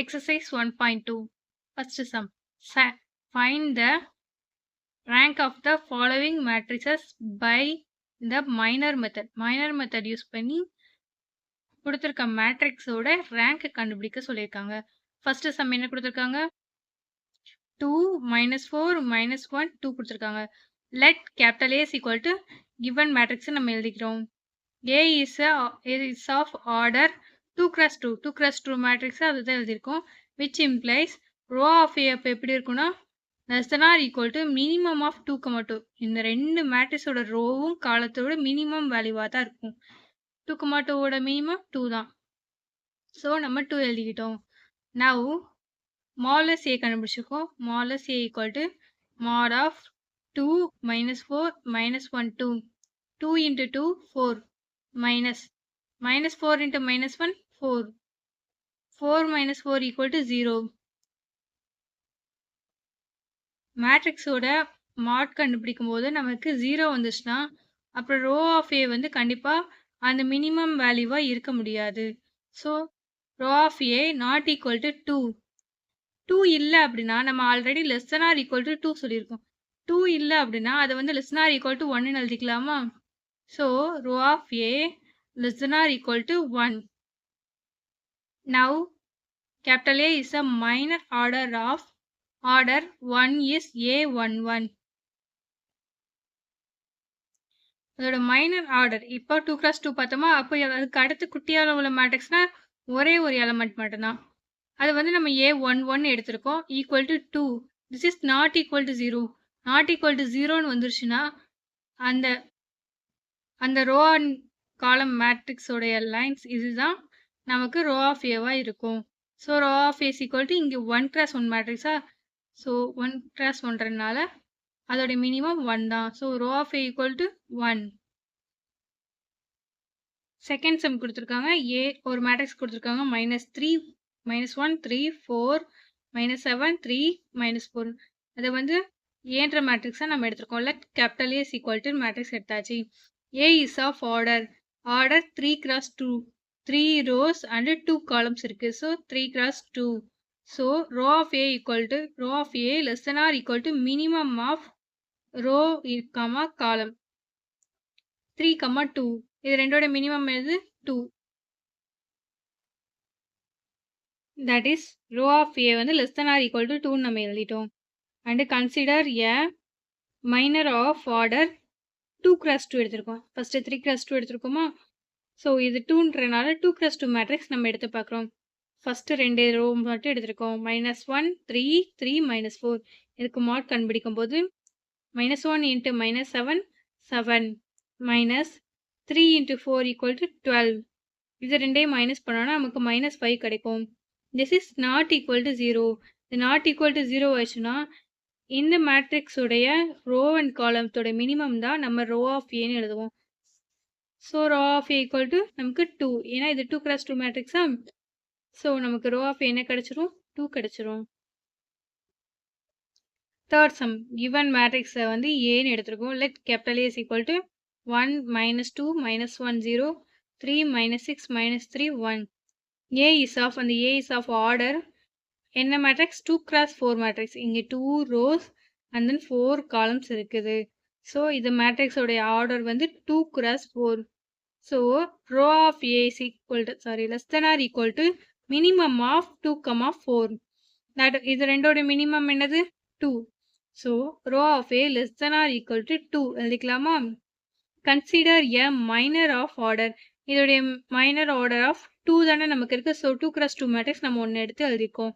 Exercise 1.2. First sum. Find the rank of the following matrices by the minor method. Minor method use பண்ணி கொடுத்திருக்க மேட்ரிக்ஸோட rank கண்டுபிடிக்க சொல்லியிருக்காங்க. First sum என்ன கொடுத்திருக்காங்க? 2 -4 -1 2 கொடுத்திருக்காங்க. Let capital A is equal to given matrix நம்ம எழுதிக்கிறோம். A is of order 2 cross 2. 2 cross 2 matrix அதுதான் எழுதியிருக்கோம். Which implies row of A அப்போ எப்படி இருக்குன்னா less than or equal to minimum of 2, 2. இந்த ரெண்டு மேட்ரிக்ஸோட ரோவும் காலத்தோட மினிமம் வேல்யூவாக தான் இருக்கும். 2, 2ஓட மினிமம் 2 தான். ஸோ நம்ம 2 எழுதிக்கிட்டோம். Now modulus A கண்டுபிடிச்சிருக்கோம். modulus A equal to mod of 2 -4 -1 2. 2 into 2 4 minus 4 into -1 4. 4 minus 4 equal to 0. மேட்ரிக்ஸோட மாட் கண்டுபிடிக்கும் போது நமக்கு 0 வந்துச்சுன்னா அப்புறம் ரோ ஆஃப் ஏ வந்து கண்டிப்பாக அந்த மினிமம் வேல்யூவாக இருக்க முடியாது. So row of A not equal to 2. 2 இல்லை அப்படின்னா நம்ம already less than or equal to 2 சொல்லியிருக்கோம். 2 இல்லை அப்படின்னா அதை வந்து less than or equal to 1 எழுதிக்கலாமா? So row of A less than or equal to 1. Now, capital A is a minor order of order 1 is A11. அதோட minor order இப்போ 2 cross 2 பார்த்தோமா? அப்போ அதுக்கு அடுத்து குட்டியால் உள்ள மேட்ரிக்ஸ்னா ஒரே ஒரு எலமெண்ட் மட்டும்தான். அது வந்து நம்ம A11 எடுத்திருக்கோம். Equal to 2. This is not equal to 0. Not equal to 0ன்னு வந்துருச்சுன்னா அந்த ரோ அண்ட் காலம் மேட்ரிக்ஸோடைய லைன்ஸ் இதுதான் நமக்கு ரோ ஆஃப் ஏவா இருக்கும். So row of A equal to இங்கே 1 cross 1 மேட்ரிக்ஸா? ஸோ 1 cross 1ன்றனால அதோட மினிமம் 1 தான். So row of A equal to 1. Second sum கொடுத்துருக்காங்க. ஏ ஒரு மேட்ரிக்ஸ் கொடுத்துருக்காங்க. -3 -1 3 4 -7 3 -4. அதை வந்து ஏன்ற மேட்ரிக்ஸாக நம்ம எடுத்திருக்கோம். Let capital A equal to matrix எடுத்தாச்சு. A is of order 3 cross 2. 3 rows and 2 columns இருக்கு. So 3 cross 2. So row of A less than or equal to minimum of row column 3, 2. இது ரெண்டோட மினிமம் எது? 2. That is row of A வந்து less than or equal to 2 நம்ம எழுதிட்டோம். And consider a minor of order 2 cross 2 எடுத்திருக்கோம். First 3 cross 2 எடுத்திருக்கோமா? So இது 2ன்றனால 2 cross 2 matrix நம்ம எடுத்து பார்க்குறோம். ஃபர்ஸ்ட் 2 ரோ மட்டும் எடுத்திருக்கோம். -1 3 3 -4. இதுக்கு மாட் கண்டுபிடிக்கும் போது -1 into -7 7 -3 into 4 equal to 12. இது ரெண்டையும் மைனஸ் பண்ணோன்னா நமக்கு -5 கிடைக்கும். This is not equal to 0. இது நாட் ஈக்குவல் டு 0 ஆச்சுன்னா இந்த மேட்ரிக்ஸுடைய ரோ அண்ட் காலம்ஸோட மினிமம் தான் நம்ம ரோ ஆஃப் ஏன்னு எழுதுவோம். So row of A equal to நமக்கு 2. ஏன்னா இது 2 cross 2 மேட்ரிக்ஸா? ஸோ நமக்கு ரோ ஆஃப் என்ன கிடைச்சிரும்? 2 கிடைச்சிரும். Third sum. கிவன் மேட்ரிக்ஸை வந்து ஏன்னு எடுத்திருக்கோம். Let capital A is equal to 1 -2 -1 0 3 -6 -3 1. A is of அந்த ஏ இஸ் ஆஃப் ஆர்டர் என்ன மேட்ரிக்ஸ்? 2 cross 4 matrix. இங்கே 2 rows and then 4 columns இருக்குது. ஸோ இது மேட்ரிக்ஸோடைய ஆர்டர் வந்து 2 cross 4. So row of A is equal to less than or equal to minimum of 2, 4. இது ரெண்டோட minimum என்னது? 2. So row of A less than or equal to 2 எழுதிக்கலாமா? Consider a minor of order. இதோடைய minor order of 2 தானே நமக்கு இருக்கு. So 2 cross 2 matrix நம்ம ஒன்று எடுத்து எழுதியிருக்கோம்.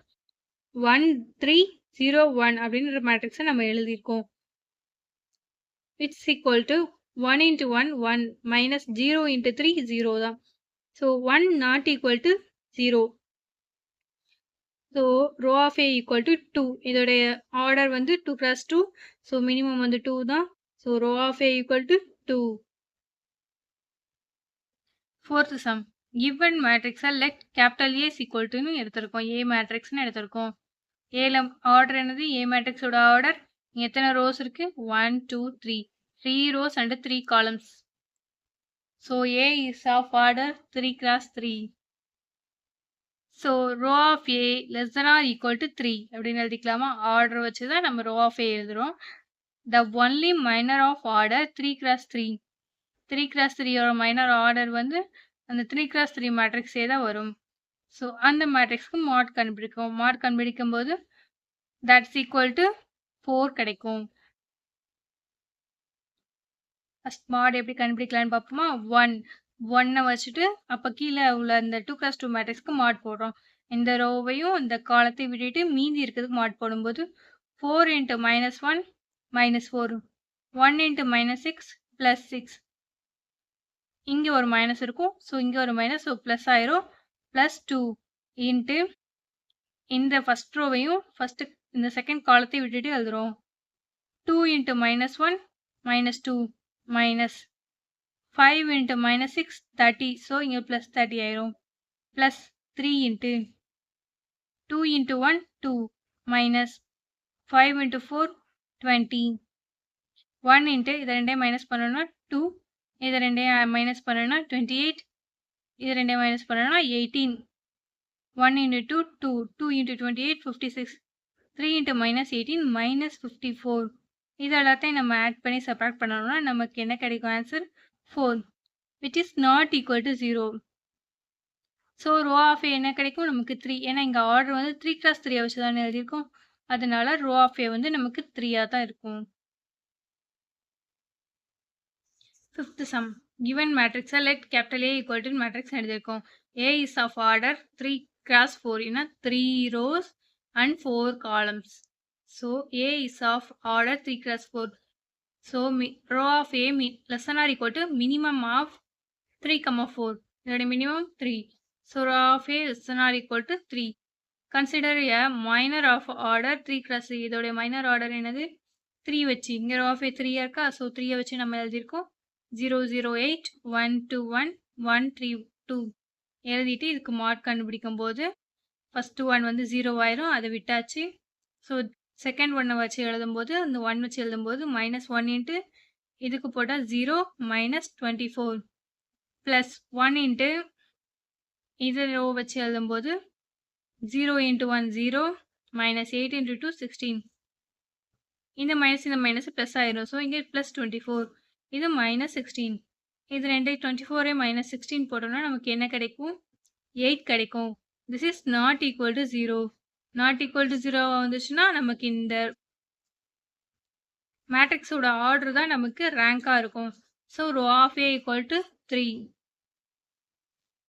1 3 0 1 அப்படின்ற மேட்ரிக்ஸை நம்ம எழுதியிருக்கோம். It's equal to 1 into 1 1 minus 0 into 3 0 தான். So 1 not equal to 0. So row of A equal to 2. இதோடைய ஆர்டர் வந்து 2 cross 2. ஸோ மினிமம் வந்து 2 தான். So row of A equal to 2. Fourth sum. Given மேட்ரிக்ஸை லெட் கேபிட்டல் ஏ ஈக்குவல் டுன்னு எடுத்திருக்கோம். A மேட்ரிக்ஸ்னு எடுத்திருக்கோம். ஏல ஆர்டர் என்னது? ஏ மேட்ரிக்ஸோட ஆர்டர் எத்தனை ரோஸ் இருக்கு? 1 2 3. 3 rows and 3 columns. So A is of order 3 cross 3. So row of A less than or equal to 3 அப்படின்னு எழுதிக்கலாமா? Order வச்சு தான் நம்ம ரோ ஆஃப் ஏ எழுதுறோம். The only minor of order 3 cross 3. 3 cross 3யோட minor order வந்து அந்த 3 cross 3 மேட்ரிக்ஸே தான் வரும். ஸோ அந்த மேட்ரிக்ஸ்க்கு மாட் கண்டுபிடிக்கும். மாட் கண்டுபிடிக்கும் போது தட்ஸ் ஈக்குவல் டு 4 கிடைக்கும். ஃபர்ஸ்ட் மாட் எப்படி கண்டுபிடிக்கலான்னு பார்ப்போமா? 1 வச்சுட்டு அப்போ கீழே உள்ள இந்த 2 கிராஸ் 2 மேட்ரிக்ஸ்க்கு மாட் போடுறோம். இந்த ரோவையும் இந்த காலத்தை விட்டுட்டு மீதி இருக்கிறதுக்கு மாட் போடும்போது 4 இன்ட்டு -1 -4, 1 இன்ட்டு -6 +6. இங்கே ஒரு மைனஸ் இருக்கும். ஸோ இங்கே ஒரு மைனஸ், ஸோ ப்ளஸ் ஆயிரும். +2 இன்ட்டு இந்த ஃபர்ஸ்ட் ரோவையும் ஃபர்ஸ்ட் இந்த செகண்ட் காலத்தை விட்டுட்டு எழுதுறோம். 2 இன்ட்டு -1 -2 மைனஸ் 5 இன்ட்டு -6 30. ஸோ இங்கே +30 ஆயிரும். Plus 3 into 2 into 1 2 minus 5 into 4 20. 1 into இதை ரெண்டையும் மைனஸ் பண்ணணும்னா 2, இதை ரெண்டையும் மைனஸ் பண்ணணும்னா 28, இதை ரெண்டையும் மைனஸ் பண்ணணும்னா 18. 1 இன்ட்டு 2 2 இன்ட்டு 28 56. 3 இன்ட்டு -18 -54. இது எல்லாத்தையும் நம்ம ஆட் பண்ணி சப்ராக்ட் பண்ணணும்னா நமக்கு என்ன கிடைக்கும்? Answer 4, which is not equal to 0. So row of A என்ன கிடைக்கும்? நமக்கு 3. ஏன்னா இங்கே ஆர்டர் வந்து 3 கிராஸ் 3 வச்சு தானே எழுதியிருக்கோம். அதனால ரோ ஆஃப் ஏ வந்து நமக்கு 3 தான் இருக்கும். Fifth sum. Given matrix let capital A equal to matrix எழுதியிருக்கோம். A is of order 3 cross 4 in 3 rows and 4 columns. So A is of order 3 cross 4. So row of A less than or equal to minimum of 3, 4. The minimum 3. So row of A less than or equal to 3. Consider a minor of order 3 cross 3. இதோட minor order என்னது? 3 வச்சு. இங்கே row of A 3 இருக்கா? So 3 வச்சு நம்ம எழுதியிருக்கோம். 0 0 8 1 2 1 1 3 2 எழுதிட்டு இதுக்கு மார்க் கண்டுபிடிக்கும் போது ஃபர்ஸ்ட் 1 வந்து 0 ஆயிரும். அதை விட்டாச்சு. ஸோ செகண்ட் 1 வச்சு எழுதும்போது அந்த 1 வச்சு எழுதும்போது -1 இன்ட்டு இதுக்கு போட்டால் 0 -24 ப்ளஸ் 1 இன்ட்டு இது ரோ வச்சு எழுதும்போது 0 இன்ட்டு 1 0 -8 இன்ட்டு 2 16. இந்த மைனஸ் ப்ளஸ் ஆயிரும். ஸோ இங்கே +24. இது -16. இது ரெண்டு 24 -16 போட்டோம்னா நமக்கு என்ன கிடைக்கும்? 8 கிடைக்கும். This is not equal to 0. Not equal to 0 வந்துச்சுன்னா நமக்கு இந்த மேட்ரிக்ஸோட ஆர்டர் தான் நமக்கு ரேங்காக இருக்கும். So row of A equal to 3.